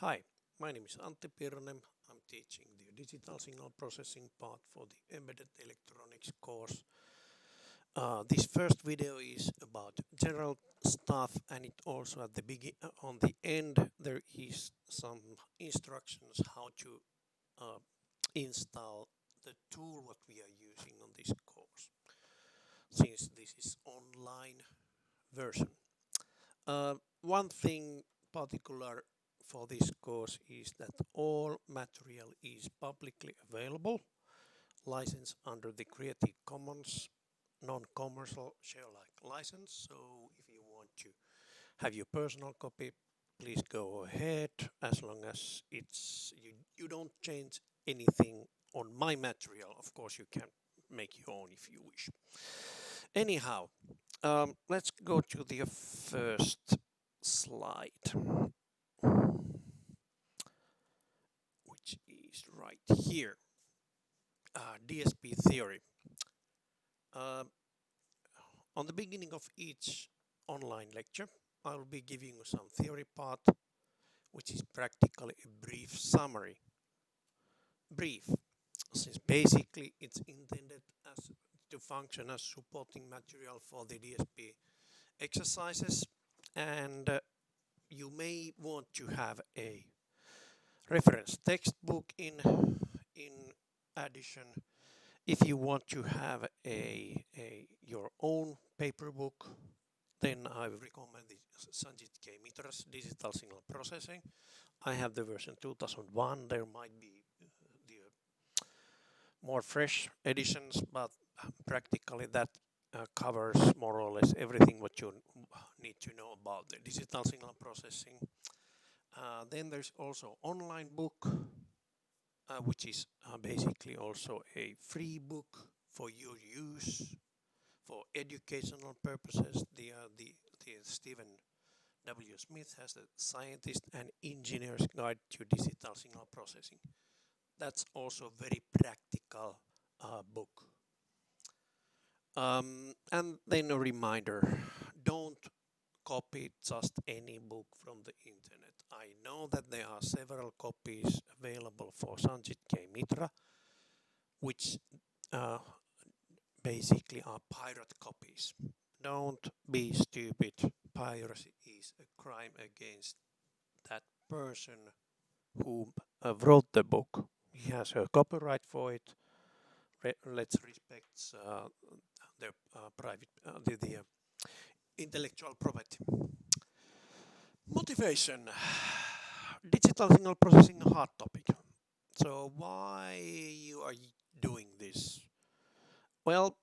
Hi, my name is Antti Pirnem. I'm teaching the digital signal processing part for the embedded electronics course. This first video is about general stuff, and it also at the on the end there is some instructions how to install the tool what we are using on this course, since this is online version. One thing particular for this course is that all material is publicly available, licensed under the Creative Commons non-commercial share-alike license. So if you want to have your personal copy, please go ahead, as long as you don't change anything on my material. Of course, you can make your own if you wish. Anyhow, let's go to the first slide, which is right here. DSP Theory. On the beginning of each online lecture, I will be giving you some theory part, which is practically a brief summary. Brief, since basically it's intended as to function as supporting material for the DSP exercises, and you may want to have a reference textbook in addition. If you want to have your own paper book, then I recommend the Sanjit K. Mitra's Digital Signal Processing. I have the version 2001. There might be the more fresh editions, but practically that covers more or less everything what you need to know about the digital signal processing. Then there's also online book, which is basically also a free book for your use for educational purposes. The Stephen W. Smith has the Scientist and Engineer's Guide to Digital Signal Processing. That's also a very practical book. And then a reminder, don't copy just any book from the internet. I know that there are several copies available for Sanjit K. Mitra, which basically are pirate copies. Don't be stupid. Piracy is a crime against that person who wrote the book. He has a copyright for it. Let's respect their private, the intellectual property. Motivation. Digital signal processing, a hard topic. So why you are doing this? Well,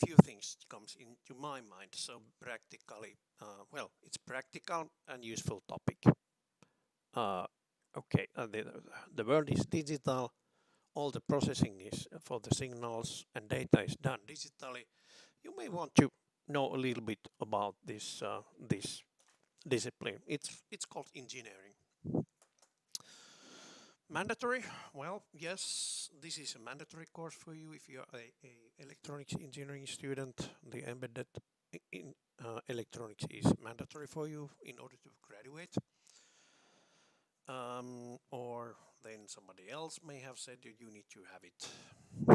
few things comes into my mind. So practically, it's practical and useful topic. The world is digital. All the processing is for the signals and data is done digitally. You may want to know a little bit about this discipline. It's called engineering. Mandatory? Well, yes, this is a mandatory course for you if you are a electronics engineering student. The embedded electronics is mandatory for you in order to graduate. Or then somebody else may have said that you need to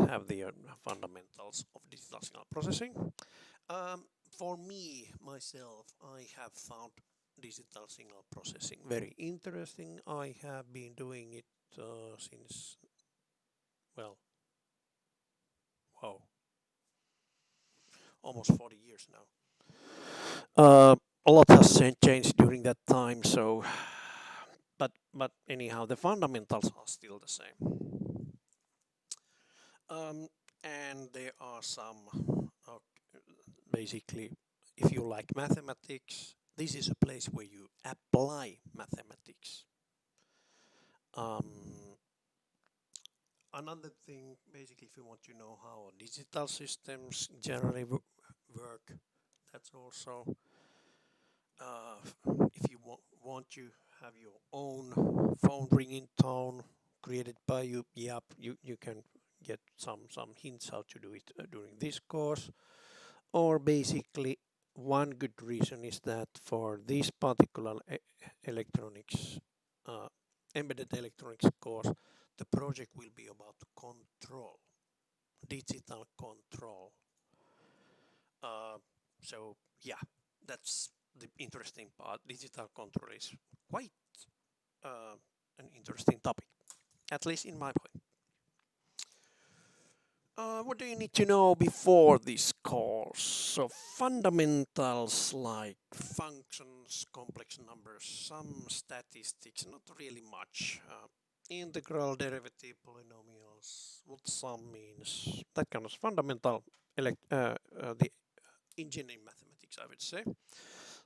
have the fundamentals of digital signal processing. For me, myself, I have found digital signal processing very interesting. I have been doing it since, almost 40 years now. A lot has changed during that time, so but anyhow, the fundamentals are still the same. And there are some, basically, if you like mathematics, this is a place where you apply mathematics. Another thing, basically, if you want to know how digital systems generally work, that's also, if you want to have your own phone ringing tone created by you, you can get some hints how to do it during this course. Or basically, one good reason is that for this particular electronics embedded electronics course, the project will be about control, digital control. So yeah, that's the interesting part. Digital control is quite an interesting topic, at least in my point. What do you need to know before this course? So fundamentals like functions, complex numbers, some statistics, not really much. Integral, derivative, polynomials, what sum means, that kind of fundamental the engineering mathematics, I would say.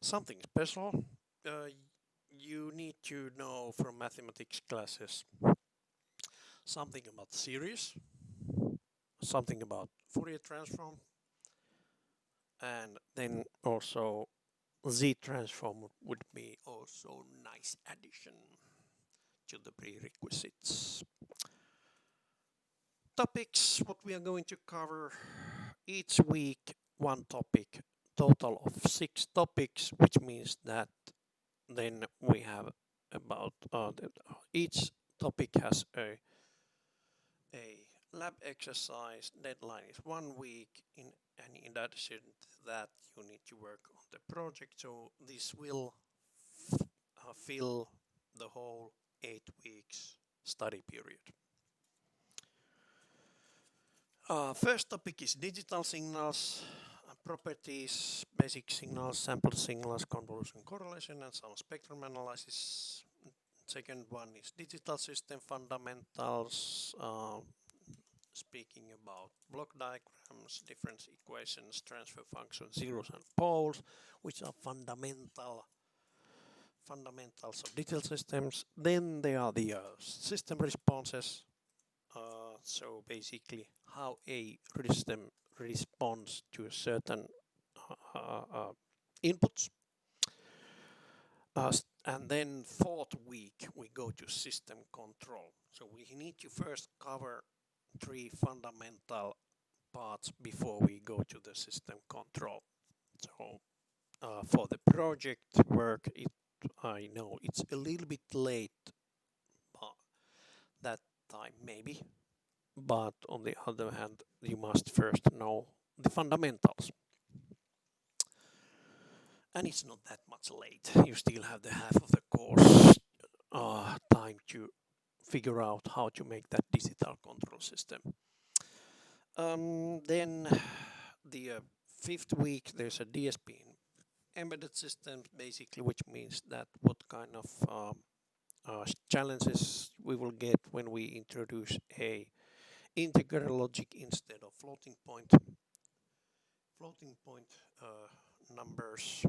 Something special. You need to know from mathematics classes something about series, something about Fourier transform, and then also Z transform would be also nice addition to the prerequisites. Topics, what we are going to cover each week, one topic, total of 6 topics, which means that then we have about each topic has a lab exercise. Deadline is 1 week, and in addition to that you need to work on the project, so this will fill the whole 8 weeks study period. First topic is digital signals, properties, basic signals, sample signals, convolution correlation, and some spectrum analysis. Second one is digital system fundamentals, speaking about block diagrams, difference equations, transfer functions, zeros and poles, which are fundamentals of digital systems. Then there are the system responses. So basically how a system responds to a certain inputs. And then 4th week we go to system control. So we need to first cover 3 fundamental parts before we go to the system control. So for the project work, I know it's a little bit late that time maybe, but on the other hand you must first know the fundamentals. And it's not that much late. You still have the half of the course time to figure out how to make that digital control system. Then the 5th week there's a DSP in embedded systems, basically, which means that what kind of challenges we will get when we introduce a integer logic instead of floating point numbers.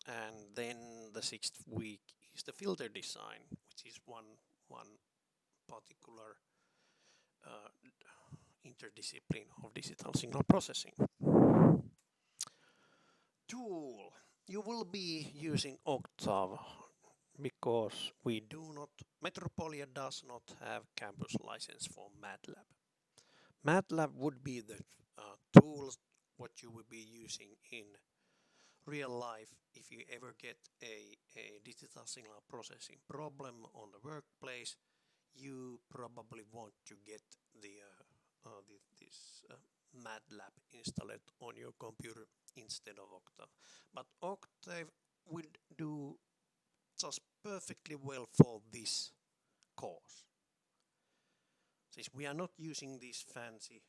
And then the 6th week is the filter design, which is one particular interdiscipline of digital signal processing. Tool. You will be using Octa because Metropolia does not have campus license for MATLAB. MATLAB would be the tools what you will be using in real life if you ever get a digital signal processing problem on the workplace. You probably want to get this MATLAB installed on your computer instead of Octa. But Octa would do just perfectly well for this course. Since we are not using these fancy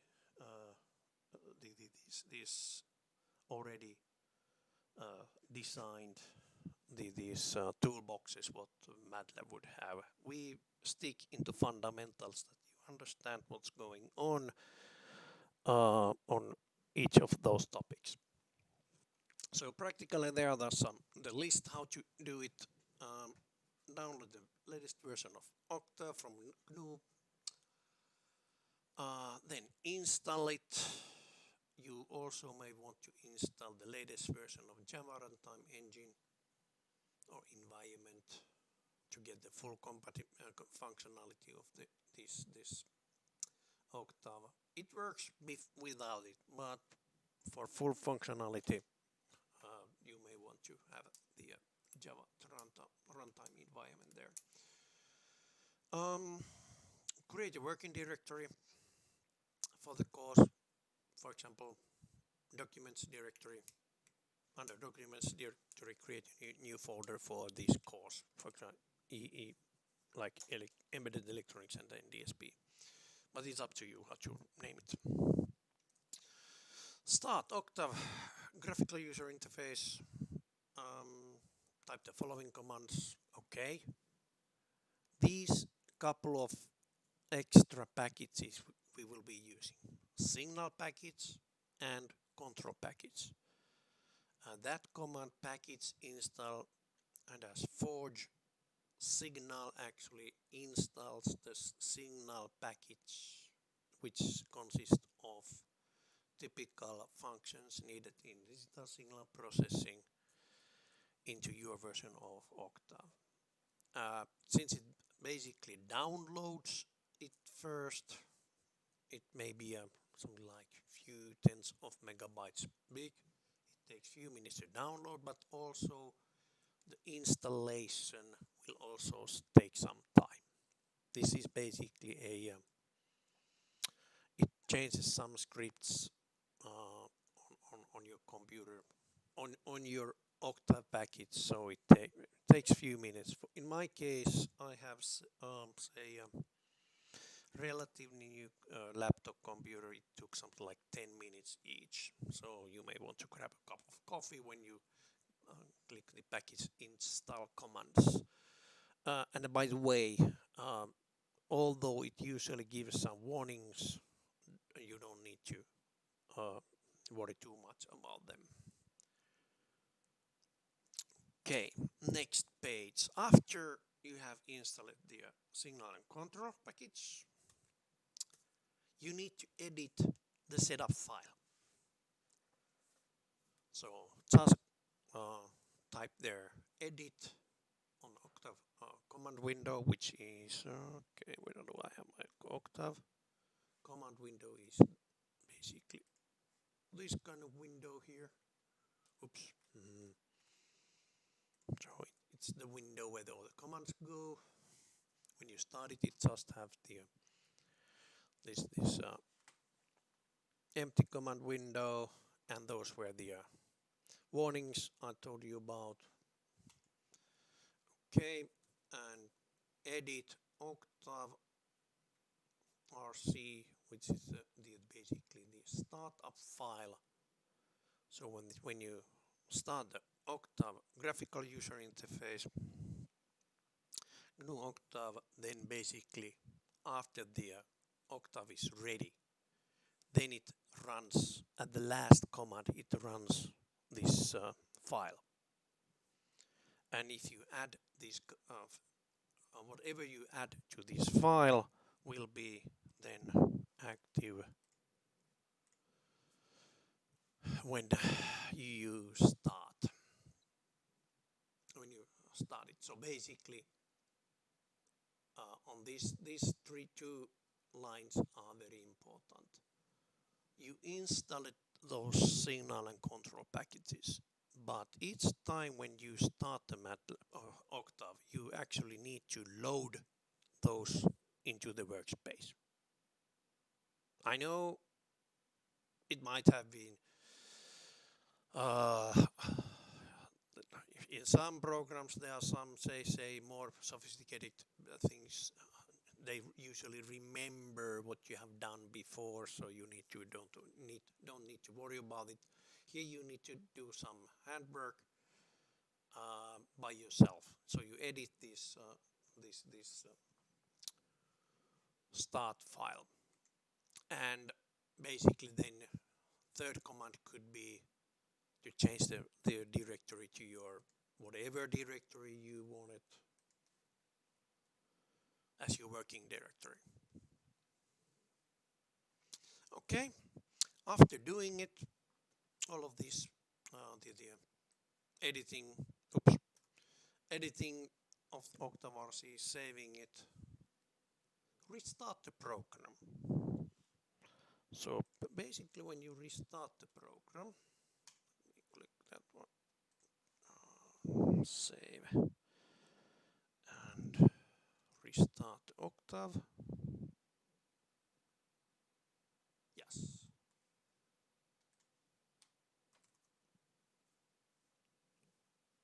these already designed these toolboxes what MATLAB would have. We stick into fundamentals that you understand what's going on each of those topics. So practically there are the list how to do it. Download the latest version of Octa from GNU. Then install it. You also may want to install the latest version of Java runtime engine or environment to get the full functionality of this Octava. It works without it, but for full functionality you may want to have the Java runtime environment there. Create a working directory for the course. For example, documents directory. Under documents directory, create a new folder for this course. For example, like embedded electronics and then DSP. But it's up to you how to name it. Start Octave graphical user interface. Type the following commands. Okay. These couple of extra packages we will be using. Signal package and control package. That command package install and as forge signal actually installs the signal package, which consists of typical functions needed in digital signal processing into your version of Octa. Since it basically downloads it first, it may be something like few tens of megabytes big. It takes few minutes to download, but also the installation will also take some time. This is basically it changes some scripts on your computer on your Octa package, so it takes few minutes. In my case, I have say relatively new laptop computer. It took something like 10 minutes each, so you may want to grab a cup of coffee when you click the package install commands. And by the way, although it usually gives some warnings, you don't need to worry too much about them. Okay, next page. After you have installed the signal and control package, you need to edit the setup file. So just type there edit on Octave command window, which is okay. Where do I have my Octave command window? Is basically this kind of window here. Oops. So it's the window where all the commands go. When you start it, it just have the this empty command window, and those were the warnings I told you about. Okay, and edit Octave RC, which is basically the startup file. So when you start the Octave graphical user interface, GNU Octave, then basically after the Octave is ready, then it runs at the last command, it runs this file. And if you add this, whatever you add to this file will be then active when you start. When you start it. So basically, on these 2 lines are very important. You installed those signal and control packages, but each time when you start the MATLAB or Octave, you actually need to load those into the workspace. I know it might have been in some programs there are some say more sophisticated things. They usually remember what you have done before, so you don't need to worry about it. Here you need to do some handwork by yourself. So you edit this start file, and basically then third command could be to change the directory to your whatever directory you want it as your working directory. Okay, after doing it, all of this, the editing of Octave RC, saving it, restart the program. So basically when you restart the program, click that one, save, and restart Octave. Yes.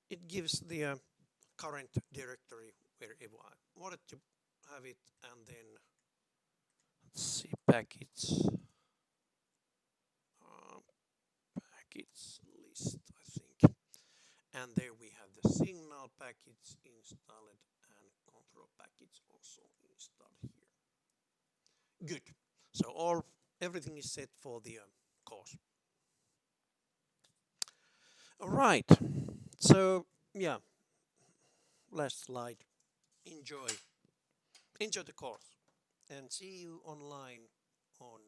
It gives the current directory wherever I wanted to have it, and then let's see, packets list, I think. And there we have the signal packets installed and control packets also installed here. Good. So everything is set for the course. All right. So yeah, last slide. Enjoy the course, and see you online on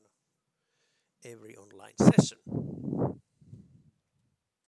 every online session.